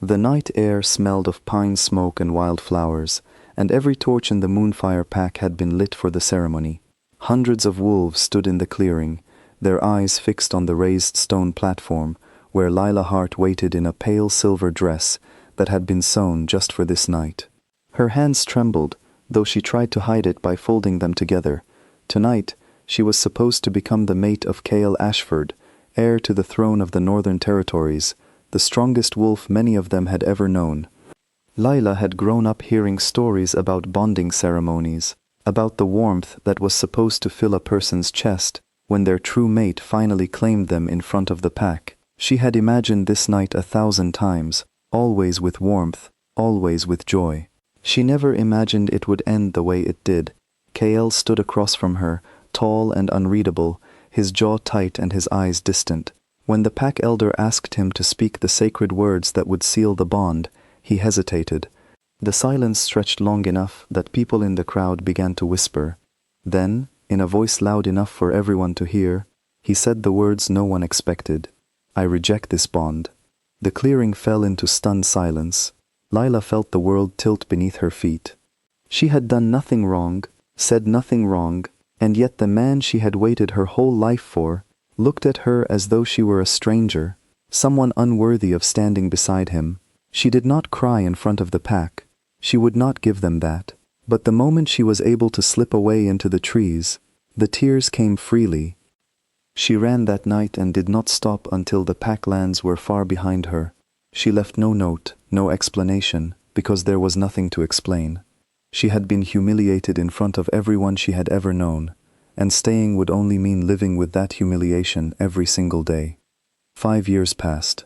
The night air smelled of pine smoke and wildflowers, and every torch in the Moonfire pack had been lit for the ceremony. Hundreds of wolves stood in the clearing, their eyes fixed on the raised stone platform where Lila Hart waited in a pale silver dress that had been sewn just for this night. Her hands trembled, though she tried to hide it by folding them together. Tonight, she was supposed to become the mate of Chaol Ashford, heir to the throne of the Northern Territories, the strongest wolf many of them had ever known. Lila had grown up hearing stories about bonding ceremonies, about the warmth that was supposed to fill a person's chest when their true mate finally claimed them in front of the pack. She had imagined this night 1,000 times, always with warmth, always with joy. She never imagined it would end the way it did. Chaol stood across from her, tall and unreadable, his jaw tight and his eyes distant. When the pack elder asked him to speak the sacred words that would seal the bond, he hesitated. The silence stretched long enough that people in the crowd began to whisper. Then, in a voice loud enough for everyone to hear, he said the words no one expected. "I reject this bond." The clearing fell into stunned silence. Lila felt the world tilt beneath her feet. She had done nothing wrong, said nothing wrong, and yet the man she had waited her whole life for looked at her as though she were a stranger, someone unworthy of standing beside him. She did not cry in front of the pack. She would not give them that. But the moment she was able to slip away into the trees, the tears came freely. She ran that night and did not stop until the pack lands were far behind her. She left no note, no explanation, because there was nothing to explain. She had been humiliated in front of everyone she had ever known, and staying would only mean living with that humiliation every single day. 5 years passed.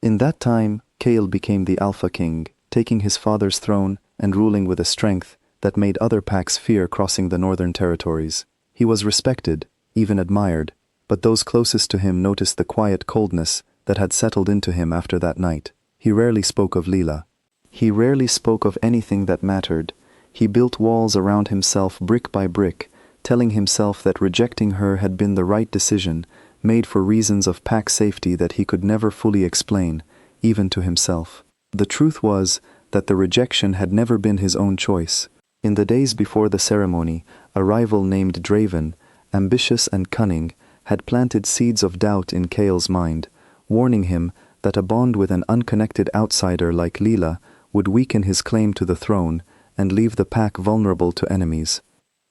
In that time, Chaol became the Alpha King, taking his father's throne and ruling with a strength that made other packs fear crossing the Northern Territories. He was respected, even admired, but those closest to him noticed the quiet coldness that had settled into him after that night. He rarely spoke of Lila. He rarely spoke of anything that mattered. He built walls around himself brick by brick, telling himself that rejecting her had been the right decision, made for reasons of pack safety that he could never fully explain, even to himself. The truth was that the rejection had never been his own choice. In the days before the ceremony, a rival named Draven, ambitious and cunning, had planted seeds of doubt in Chaol's mind, warning him that a bond with an unconnected outsider like Lila would weaken his claim to the throne and leave the pack vulnerable to enemies.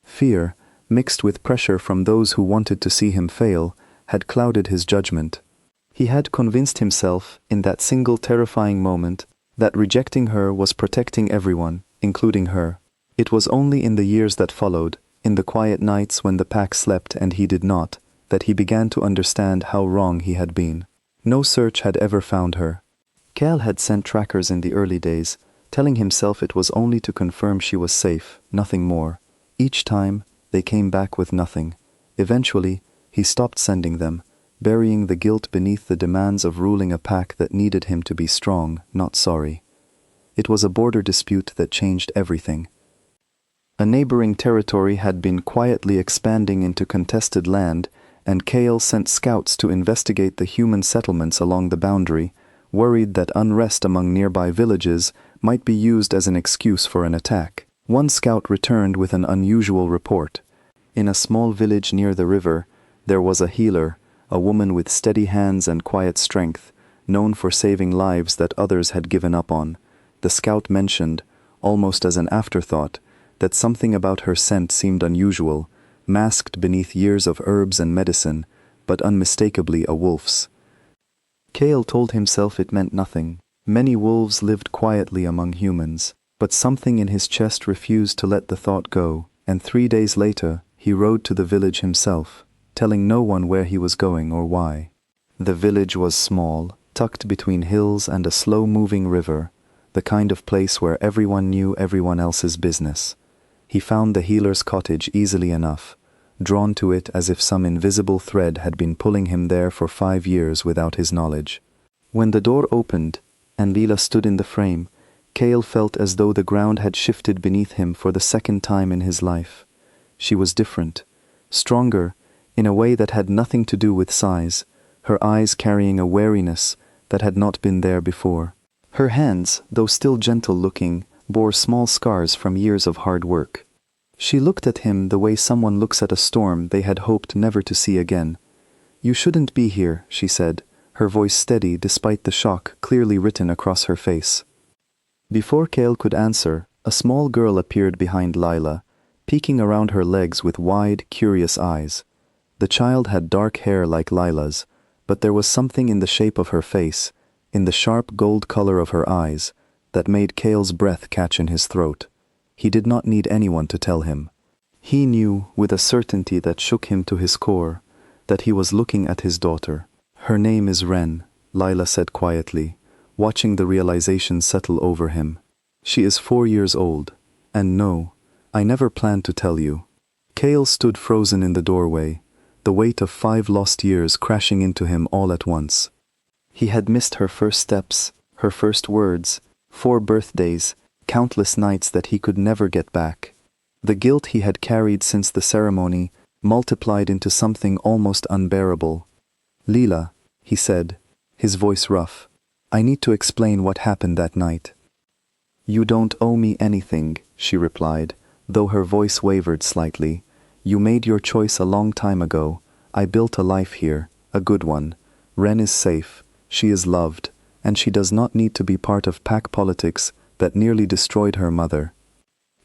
Fear, mixed with pressure from those who wanted to see him fail, had clouded his judgment. He had convinced himself, in that single terrifying moment, that rejecting her was protecting everyone, including her. It was only in the years that followed, in the quiet nights when the pack slept and he did not, that he began to understand how wrong he had been. No search had ever found her. Chaol had sent trackers in the early days, telling himself it was only to confirm she was safe, nothing more. Each time, they came back with nothing. Eventually, he stopped sending them, burying the guilt beneath the demands of ruling a pack that needed him to be strong, not sorry. It was a border dispute that changed everything. A neighboring territory had been quietly expanding into contested land, and Chaol sent scouts to investigate the human settlements along the boundary, worried that unrest among nearby villages might be used as an excuse for an attack. One scout returned with an unusual report. In a small village near the river, there was a healer, a woman with steady hands and quiet strength, known for saving lives that others had given up on. The scout mentioned, almost as an afterthought, that something about her scent seemed unusual, masked beneath years of herbs and medicine, but unmistakably a wolf's. Chaol told himself it meant nothing. Many wolves lived quietly among humans, but something in his chest refused to let the thought go, and 3 days later he rode to the village himself, telling no one where he was going or why. The village was small, tucked between hills and a slow-moving river, the kind of place where everyone knew everyone else's business. He found the healer's cottage easily enough, drawn to it as if some invisible thread had been pulling him there for 5 years without his knowledge. When the door opened and Lila stood in the frame, Chaol felt as though the ground had shifted beneath him for the second time in his life. She was different, stronger, in a way that had nothing to do with size, her eyes carrying a wariness that had not been there before. Her hands, though still gentle-looking, bore small scars from years of hard work. She looked at him the way someone looks at a storm they had hoped never to see again. "You shouldn't be here," she said, her voice steady despite the shock clearly written across her face. Before Cale could answer, a small girl appeared behind Lila, peeking around her legs with wide, curious eyes. The child had dark hair like Lila's, but there was something in the shape of her face, in the sharp gold color of her eyes, that made Cale's breath catch in his throat. He did not need anyone to tell him. He knew, with a certainty that shook him to his core, that he was looking at his daughter. "Her name is Wren," Lila said quietly, watching the realization settle over him. "She is 4 years old, and no, I never planned to tell you." Cale stood frozen in the doorway, the weight of 5 lost years crashing into him all at once. He had missed her first steps, her first words, 4 birthdays, countless nights that he could never get back. The guilt he had carried since the ceremony multiplied into something almost unbearable. "Lila," he said, his voice rough, "I need to explain what happened that night." "You don't owe me anything," she replied, though her voice wavered slightly. "You made your choice a long time ago. I built a life here, a good one. Wren is safe, she is loved, and she does not need to be part of pack politics that nearly destroyed her mother."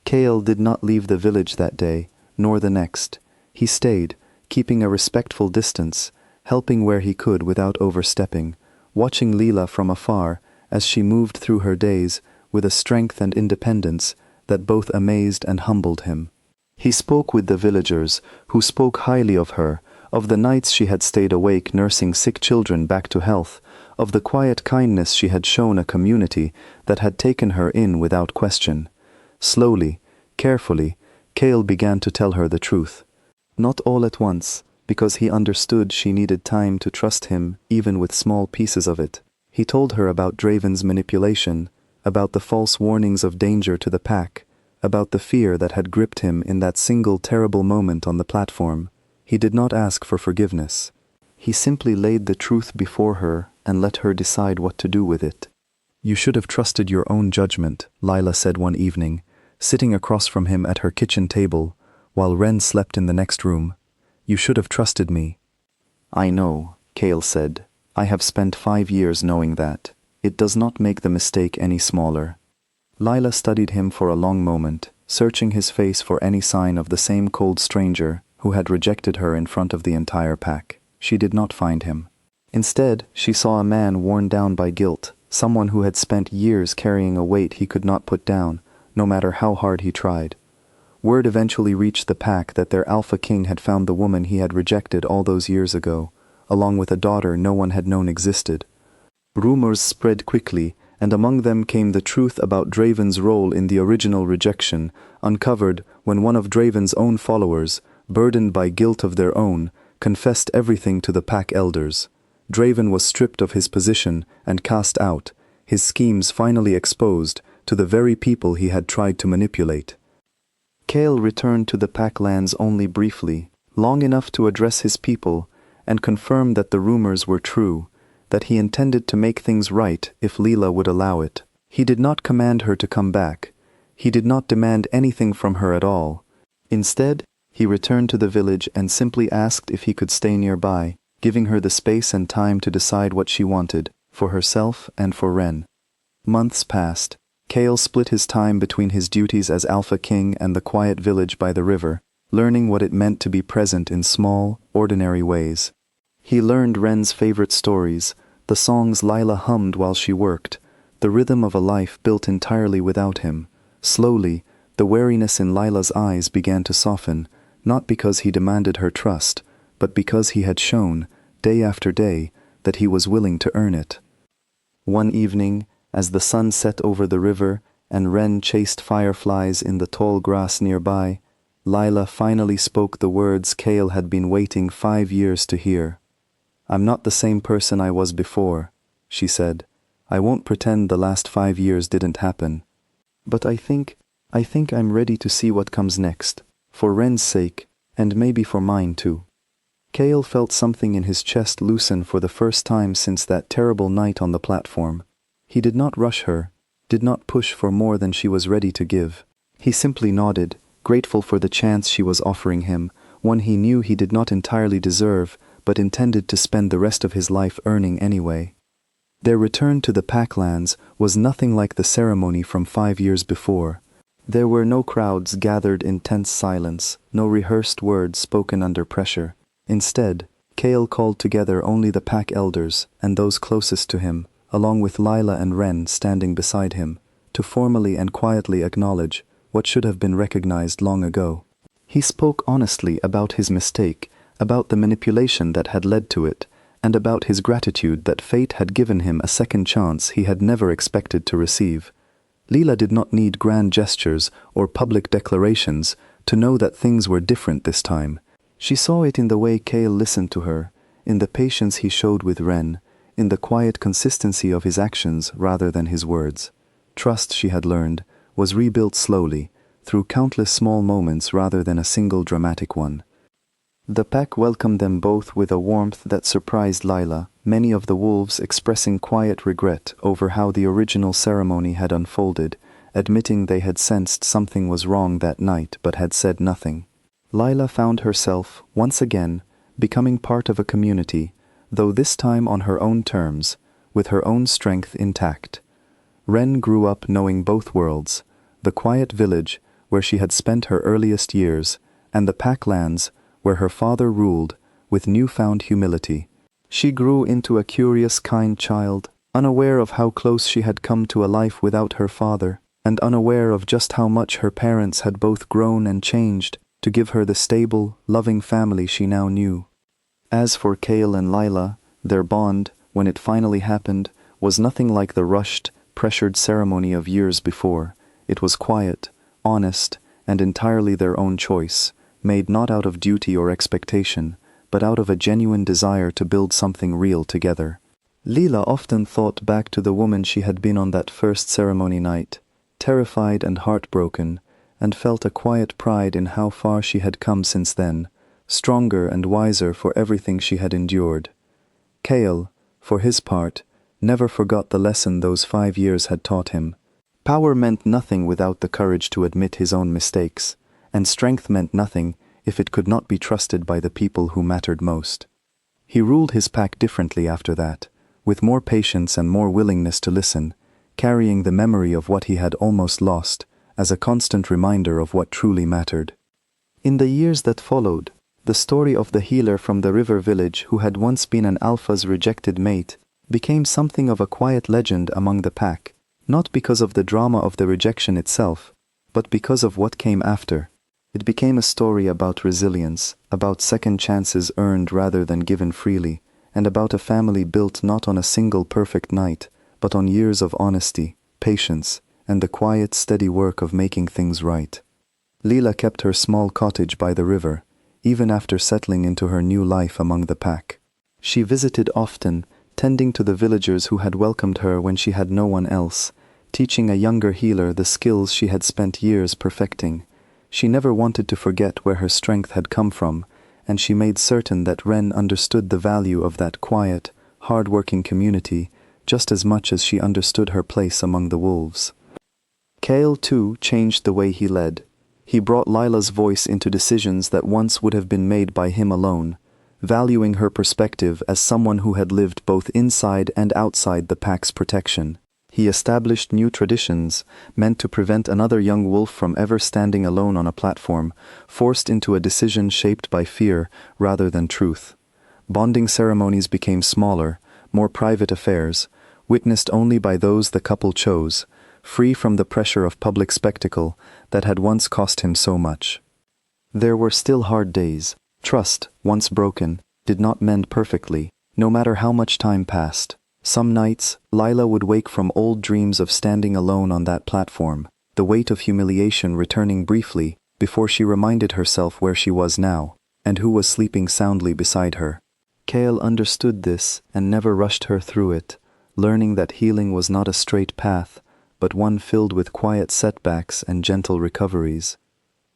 Cale did not leave the village that day, nor the next. He stayed, keeping a respectful distance, helping where he could without overstepping, watching Lila from afar as she moved through her days with a strength and independence that both amazed and humbled him. He spoke with the villagers, who spoke highly of her, of the nights she had stayed awake nursing sick children back to health, of the quiet kindness she had shown a community that had taken her in without question. Slowly, carefully, Cale began to tell her the truth. Not all at once, because he understood she needed time to trust him even with small pieces of it. He told her about Draven's manipulation, about the false warnings of danger to the pack, about the fear that had gripped him in that single terrible moment on the platform. He did not ask for forgiveness. He simply laid the truth before her and let her decide what to do with it. "You should have trusted your own judgment," Lila said one evening, sitting across from him at her kitchen table, while Wren slept in the next room. "You should have trusted me." "I know," Cale said. "I have spent 5 years knowing that. It does not make the mistake any smaller." Lila studied him for a long moment, searching his face for any sign of the same cold stranger who had rejected her in front of the entire pack. She did not find him. Instead, she saw a man worn down by guilt, someone who had spent years carrying a weight he could not put down, no matter how hard he tried. Word eventually reached the pack that their Alpha King had found the woman he had rejected all those years ago, along with a daughter no one had known existed. Rumors spread quickly, and among them came the truth about Draven's role in the original rejection, uncovered when one of Draven's own followers, burdened by guilt of their own, confessed everything to the pack elders. Draven was stripped of his position and cast out, his schemes finally exposed to the very people he had tried to manipulate. Cale returned to the pack lands only briefly, long enough to address his people and confirm that the rumors were true, that he intended to make things right if Lila would allow it. He did not command her to come back. He did not demand anything from her at all. Instead, he returned to the village and simply asked if he could stay nearby, giving her the space and time to decide what she wanted, for herself and for Wren. Months passed. Cale split his time between his duties as Alpha King and the quiet village by the river, learning what it meant to be present in small, ordinary ways. He learned Wren's favorite stories, the songs Lila hummed while she worked, the rhythm of a life built entirely without him. Slowly, the wariness in Lila's eyes began to soften, not because he demanded her trust, but because he had shown, day after day, that he was willing to earn it. One evening, as the sun set over the river and Wren chased fireflies in the tall grass nearby, Lila finally spoke the words Cale had been waiting 5 years to hear. "I'm not the same person I was before," she said. "I won't pretend the last 5 years didn't happen. But I think I'm ready to see what comes next, for Wren's sake, and maybe for mine too." Cale felt something in his chest loosen for the first time since that terrible night on the platform. He did not rush her, did not push for more than she was ready to give. He simply nodded, grateful for the chance she was offering him, one he knew he did not entirely deserve, but intended to spend the rest of his life earning anyway. Their return to the Packlands was nothing like the ceremony from 5 years before. There were no crowds gathered in tense silence, no rehearsed words spoken under pressure. Instead, Cale called together only the pack elders and those closest to him, along with Lila and Ren standing beside him, to formally and quietly acknowledge what should have been recognized long ago. He spoke honestly about his mistake, about the manipulation that had led to it, and about his gratitude that fate had given him a second chance he had never expected to receive. Lila did not need grand gestures or public declarations to know that things were different this time. She saw it in the way Cale listened to her, in the patience he showed with Ren, in the quiet consistency of his actions rather than his words. Trust, she had learned, was rebuilt slowly, through countless small moments rather than a single dramatic one. The pack welcomed them both with a warmth that surprised Lila, many of the wolves expressing quiet regret over how the original ceremony had unfolded, admitting they had sensed something was wrong that night but had said nothing. Lila found herself, once again, becoming part of a community, though this time on her own terms, with her own strength intact. Ren grew up knowing both worlds, the quiet village where she had spent her earliest years, and the Packlands where her father ruled with newfound humility. She grew into a curious, kind child, unaware of how close she had come to a life without her father, and unaware of just how much her parents had both grown and changed to give her the stable, loving family she now knew. As for Cale and Lila, their bond, when it finally happened, was nothing like the rushed, pressured ceremony of years before. It was quiet, honest, and entirely their own choice, made not out of duty or expectation, but out of a genuine desire to build something real together. Lila often thought back to the woman she had been on that first ceremony night, terrified and heartbroken, and felt a quiet pride in how far she had come since then, stronger and wiser for everything she had endured. Cale, for his part, never forgot the lesson those 5 years had taught him. Power meant nothing without the courage to admit his own mistakes, and strength meant nothing if it could not be trusted by the people who mattered most. He ruled his pack differently after that, with more patience and more willingness to listen, carrying the memory of what he had almost lost as a constant reminder of what truly mattered. In the years that followed, the story of the healer from the river village who had once been an alpha's rejected mate became something of a quiet legend among the pack, not because of the drama of the rejection itself, but because of what came after. It became a story about resilience, about second chances earned rather than given freely, and about a family built not on a single perfect night, but on years of honesty, patience, and the quiet, steady work of making things right. Lila kept her small cottage by the river, even after settling into her new life among the pack. She visited often, tending to the villagers who had welcomed her when she had no one else, teaching a younger healer the skills she had spent years perfecting. She never wanted to forget where her strength had come from, and she made certain that Ren understood the value of that quiet, hard-working community just as much as she understood her place among the wolves. Cale, too, changed the way he led. He brought Lila's voice into decisions that once would have been made by him alone, valuing her perspective as someone who had lived both inside and outside the pack's protection. He established new traditions meant to prevent another young wolf from ever standing alone on a platform, forced into a decision shaped by fear rather than truth. Bonding ceremonies became smaller, more private affairs, witnessed only by those the couple chose, free from the pressure of public spectacle that had once cost him so much. There were still hard days. Trust, once broken, did not mend perfectly, no matter how much time passed. Some nights, Lila would wake from old dreams of standing alone on that platform, the weight of humiliation returning briefly before she reminded herself where she was now, and who was sleeping soundly beside her. Cale understood this and never rushed her through it, learning that healing was not a straight path, but one filled with quiet setbacks and gentle recoveries.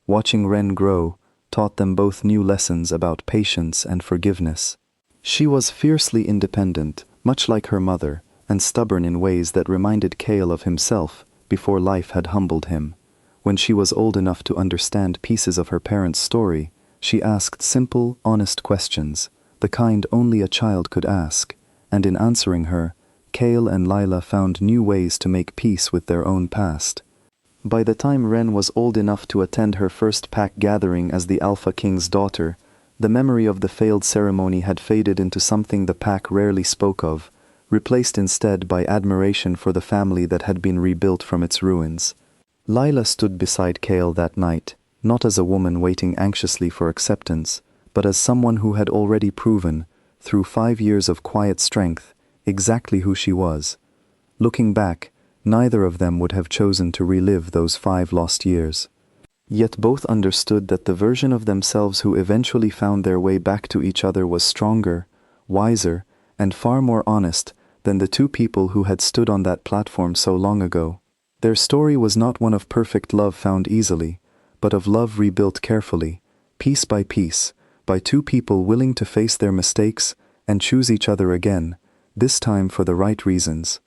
Watching Ren grow taught them both new lessons about patience and forgiveness. She was fiercely independent, much like her mother, and stubborn in ways that reminded Kale of himself before life had humbled him. When she was old enough to understand pieces of her parents' story, she asked simple, honest questions, the kind only a child could ask, and in answering her, Kale and Lila found new ways to make peace with their own past. By the time Ren was old enough to attend her first pack gathering as the Alpha King's daughter, the memory of the failed ceremony had faded into something the pack rarely spoke of, replaced instead by admiration for the family that had been rebuilt from its ruins. Lila stood beside Kale that night, not as a woman waiting anxiously for acceptance, but as someone who had already proven, through 5 years of quiet strength, exactly who she was. Looking back, neither of them would have chosen to relive those 5 lost years. Yet both understood that the version of themselves who eventually found their way back to each other was stronger, wiser, and far more honest than the 2 people who had stood on that platform so long ago. Their story was not one of perfect love found easily, but of love rebuilt carefully, piece by 2 people willing to face their mistakes and choose each other again, this time for the right reasons.